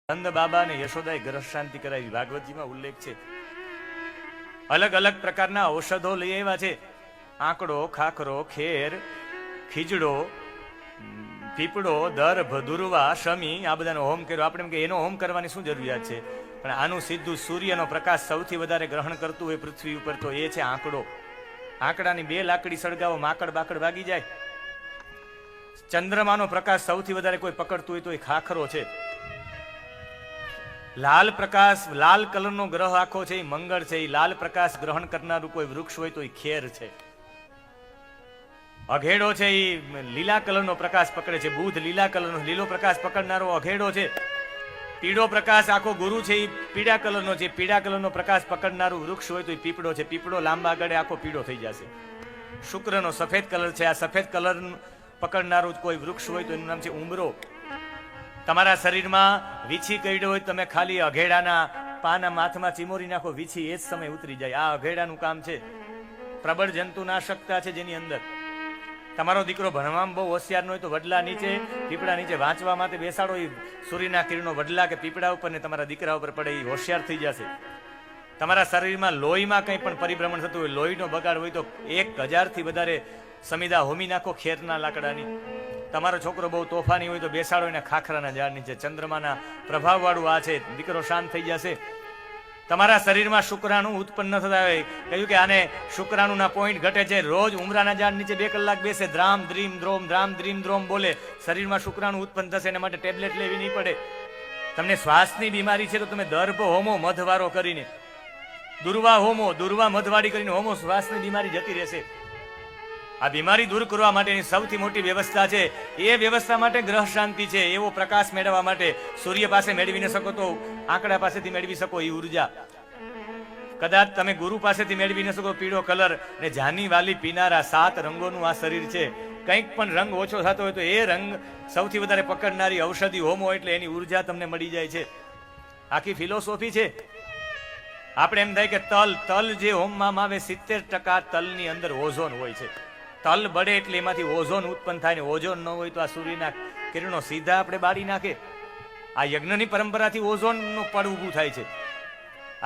નંદ બાબા ને યશોદાએ ગ્રહ શાંતિ કરાવી, ભાગવતજીમાં ઉલ્લેખ છે. અલગ અલગ પ્રકારના ઔષધો લઈ આવ્યા છે. આંકડો, ખાખરો, ખેર, ખીજડો, પીપળો, દર્ભ, દુર્વા, શમી, આ બધાનો હોમ કર્યો. આપણે એમ કે એનો હોમ કરવાની શું જરૂરિયાત છે? પણ આનું સીધું સૂર્યનો પ્રકાશ સૌથી વધારે ગ્રહણ કરતું હોય પૃથ્વી ઉપર તો એ છે આંકડો. આંકડાની 2 લાકડી સળગાવો, માકડ બાકડ ભાગી જાય. ચંદ્રમાનો પ્રકાશ સૌથી વધારે કોઈ પકડતું હોય તો એ ખાખરો છે. લાલ પ્રકાશ, લાલ કલરનો ગ્રહ આખો છે એ મંગળ છે. એ લાલ પ્રકાશ ગ્રહણ કરનારું કોઈ વૃક્ષ હોય તો એ ખેર છે. અઘેડો છે એ લીલા કલરનો પ્રકાશ પકડે છે. બુધ લીલા કલરનો, લીલો પ્રકાશ પકડનારો અઘેડો છે. પીળો પ્રકાશ આખો ગુરુ છે એ પીળા કલરનો છે. પીળા કલરનો પ્રકાશ પકડનારું વૃક્ષ હોય તો એ પીપળો છે. પીપળો લાંબા ગાળે આખો પીળો થઈ જશે. શુક્રનો સફેદ કલર છે. આ સફેદ કલર પકડનારું કોઈ વૃક્ષ હોય તો એનું નામ છે ઉમરો. તમારા શરીરમાં વીછી કરડ્યો હોય, તમે ખાલી અઘેડાના પાના માથમાં ચીમોરી નાખો, વીછી એ જ સમય ઉતરી જાય. આ અઘેડાનું કામ છે. પ્રબળ જંતુનાશકતા છે જેની અંદર. તમારો દીકરો ભણવામાં બહુ હોશિયાર ન હોય તો વડલા નીચે, પીપળા નીચે વાંચવા માટે બેસાડો. એ સૂર્યના કિરણો વડલા કે પીપળા ઉપર ને તમારા દીકરા ઉપર પડે, એ હોશિયાર થઈ જશે. તમારા શરીરમાં લોહીમાં કંઈ પણ પરિભ્રમણ થતું હોય, લોહીનો બગાડ હોય તો 1000થી વધારે સમિદા હોમી નાખો ખેરના લાકડાની. તમારો છોકરો બહુ તોફાની હોય તો બેસાડો એને ખાખરાના ઝાડ નીચે. ચંદ્રમાના પ્રભાવવાળું આ છે, દીકરો શાંત થઈ જશે. તમારા શરીરમાં શુક્રાણુ ઉત્પન્ન થતા હોય, કહ્યું કે આને શુક્રાણુના પોઈન્ટ ઘટે છે. રોજ ઉમરાના ઝાડ નીચે 2 કલાક બેસે, દ્રામ દ્રીમ દ્રોમ, દ્રામ દ્રીમ દ્રોમ બોલે, શરીરમાં શુક્રાણુ ઉત્પન્ન થશે. એના માટે ટેબ્લેટ લેવી નહીં પડે. તમને શ્વાસની બીમારી છે તો તમે દર્ભ હોમો મધવારો કરીને, દુર્વા હોમો, દુર્વા મધવાડી કરીને હોમો, શ્વાસની બીમારી જતી રહેશે. આ બીમારી દૂર કરવા માટેની સૌથી મોટી વ્યવસ્થા છે. એ વ્યવસ્થા માટે ગ્રહ શાંતિ છે. એવો પ્રકાશ મેળવવા માટે સૂર્ય પાસે મેળવી ન શકો તો આંકડા પાસેથી મેળવી શકો એ ઉર્જા. કદાચ તમે ગુરુ પાસેથી મેળવી ન શકો પીળો કલર ને જાની વાલી પીનારા 7 રંગોનું આ શરીર છે. કંઈક પણ રંગ ઓછો થતો હોય તો એ રંગ સૌથી વધારે પકડનારી ઔષધિ હોમો એટલે એની ઉર્જા તમને મળી જાય છે. આખી ફિલોસોફી છે. આપણે એમ થાય કે તલ જે હોમમાં આવે 70% તલની અંદર ઓઝોન હોય છે. તલ બળે એટલે એમાંથી ઓઝોન ઉત્પન્ન થાય ને ઓઝોન ન હોય તો આ સૂર્યના કિરણો સીધા આપણે બાળી નાખે. આ યજ્ઞની પરંપરાથી ઓઝોનનું પડ ઊભું થાય છે.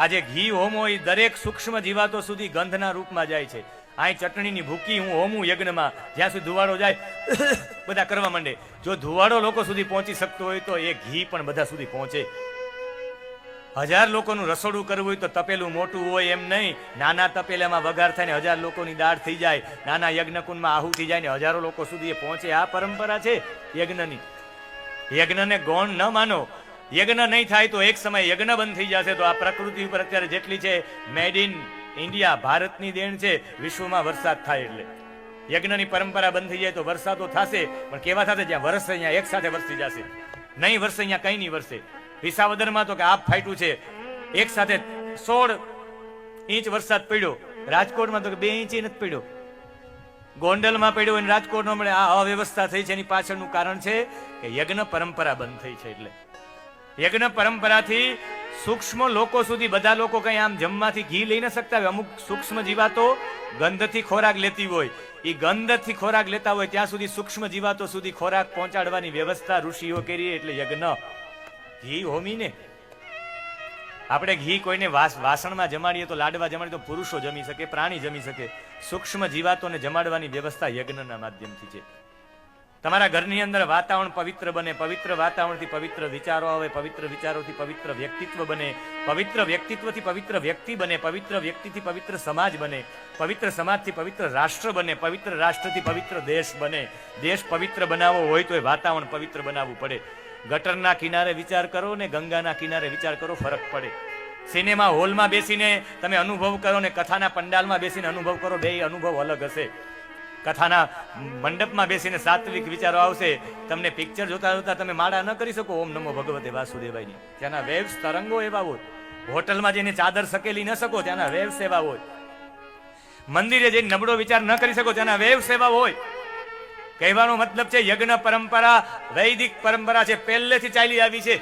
આ જે ઘી હોમ હોય દરેક સૂક્ષ્મ જીવાતો સુધી ગંધના રૂપમાં જાય છે. અહીં ચટણીની ભૂકી હું હોમું યજ્ઞમાં, જ્યાં સુધી ધુવાડો જાય બધા કરવા માંડે. જો ધુવાડો લોકો સુધી પહોંચી શકતો હોય તો એ ઘી પણ બધા સુધી પહોંચે. 1000 લોકોનું રસોડું કરવું હોય તો તપેલું મોટું હોય એમ નહીં. નાના તપેલામાં વઘાર થાય ને 1000 લોકોની દાળ થઈ જાય. નાના યજ્ઞકુંડમાં આહુતિ જાય ને હજારો લોકો સુધી એ પહોંચે. આ પરંપરા છે યજ્ઞની. યજ્ઞને ગૌણ ન માનો. યજ્ઞ નહીં થાય તો એક સમય યજ્ઞ બંધ થઈ જશે. તો આ પ્રકૃતિ ઉપર અત્યારે જેટલી છે મેડ ઇન ઇન્ડિયા, ભારતની દેણ છે. વિશ્વમાં વરસાદ થાય એટલે યજ્ઞની પરંપરા બંધ થઈ જાય તો વરસાદો થશે, પણ કેવા થશે? જ્યાં વરસે અહીંયા એક સાથે વરસી જશે. નહીં વરસે અહીંયા કંઈ નહીં વરસે. વિસાવદરમાં તો કે આપ ફાટ્યું છે, એક સાથે 16 ઇંચ વરસાદ પડ્યો. રાજકોટમાં તો કે 2 ઇંચ નથી પડ્યો. ગોંડલમાં પડ્યો અને રાજકોટ ન મળે. આ અવ્યવસ્થા થઈ છે. એની પાછળનું કારણ છે કે યજ્ઞ પરંપરા બંધ થઈ છે. એટલે યજ્ઞ પરંપરાથી સૂક્ષ્મ લોકો સુધી બધા લોકો કઈ આમ જમવાથી ઘી લઈ ન શકતા હોય. અમુક સૂક્ષ્મ જીવાતો ગંધથી ખોરાક લેતી હોય. એ ગંધથી ખોરાક લેતા હોય ત્યાં સુધી સૂક્ષ્મ જીવાતો સુધી ખોરાક પહોંચાડવાની વ્યવસ્થા ઋષિઓ કરી. એટલે યજ્ઞ ઘી હોમીને આપણે ઘી કોઈને વાસણમાં જમાડીએ તો લાડવા જમાડીએ તો પુરુષો જમી શકે, પ્રાણી જમી શકે. સૂક્ષ્મ જીવાતોને જમાડવાની વ્યવસ્થા યજ્ઞના માધ્યમથી છે. તમારા ઘરની અંદર વાતાવરણ પવિત્ર બને. પવિત્ર વાતાવરણથી પવિત્ર વિચારો આવે. પવિત્ર વિચારોથી પવિત્ર વ્યક્તિત્વ બને. પવિત્ર વ્યક્તિત્વથી પવિત્ર વ્યક્તિ બને. પવિત્ર વ્યક્તિથી પવિત્ર સમાજ બને. પવિત્ર સમાજથી પવિત્ર રાષ્ટ્ર બને. પવિત્ર રાષ્ટ્રથી પવિત્ર દેશ બને. દેશ પવિત્ર બનાવવો હોય તો એ વાતાવરણ પવિત્ર બનાવવું પડે. ગટરના કિનારે વિચાર કરો ને ગંગાના કિનારે વિચાર કરો, ફરક પડે. સિનેમા હોલમાં બેસીને તમે અનુભવ કરો ને કથાના પંડાલમાં બેસીને અનુભવ કરો, બે અનુભવ અલગ હશે. કથાના મંડપમાં બેસીને સાત્વિક વિચારો આવશે. તમને પિક્ચર જોતા જોતા તમે માળા ન કરી શકો ઓમ નમો ભગવતે વાસુદેવાયની. ત્યાંના વેવ્સ તરંગો એવા હોય. હોટલમાં જઈને ચાદર સકેલી ન શકો, ત્યાંના વેવ્સ એવા હોય. મંદિરે જઈને નબળો વિચાર ન કરી શકો, ત્યાંના વેવ્સ એવા હોય. કહેવાનો મતલબ છે યજ્ઞ પરંપરા વૈદિક પરંપરા છે, પહેલેથી ચાલી આવી છે.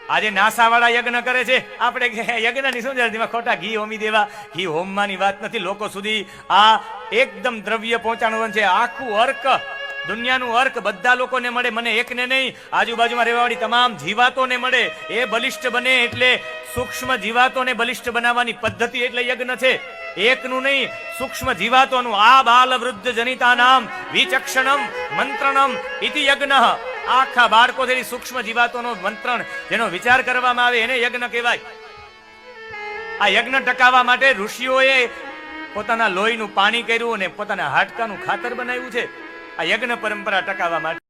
આજે નાસાવાળા યજ્ઞ કરે છે. આપણે યજ્ઞની શું જરૂર? ખોટા ઘી હોમી દેવા. ઘી હોમવાની વાત નથી. લોકો સુધી આ એકદમ દ્રવ્ય પહોંચાડવાનું છે. આખું અર્ક દુનિયાનું અર્ક બધા લોકોને મળે, મને એકને નહીં, આજુબાજુમાં રહેવાવાળી તમામ જીવાતોને મળે. એ બલિષ્ઠ બને એટલે સૂક્ષ્મ જીવાતોને બલિષ્ઠ બનાવવાની પદ્ધતિ એટલે યજ્ઞ છે. એકનું નહીં, સૂક્ષ્મ જીવાતોનું. આ બાલ વૃદ્ધ જનિતાનામ વિચક્ષણમ મંત્રણમ ઇતિ યજ્ઞ. આખા બાળકો જેવી સૂક્ષ્મ જીવાતોનો મંત્રણ જેનો વિચાર કરવામાં આવે એને યજ્ઞ કહેવાય. આ યજ્ઞ ટકાવવા માટે ઋષિઓએ પોતાના લોહીનું પાણી કર્યું અને પોતાના હાડકાનું ખાતર બનાવ્યું છે આ યજ્ઞ પરંપરા ટકાવવા માટે.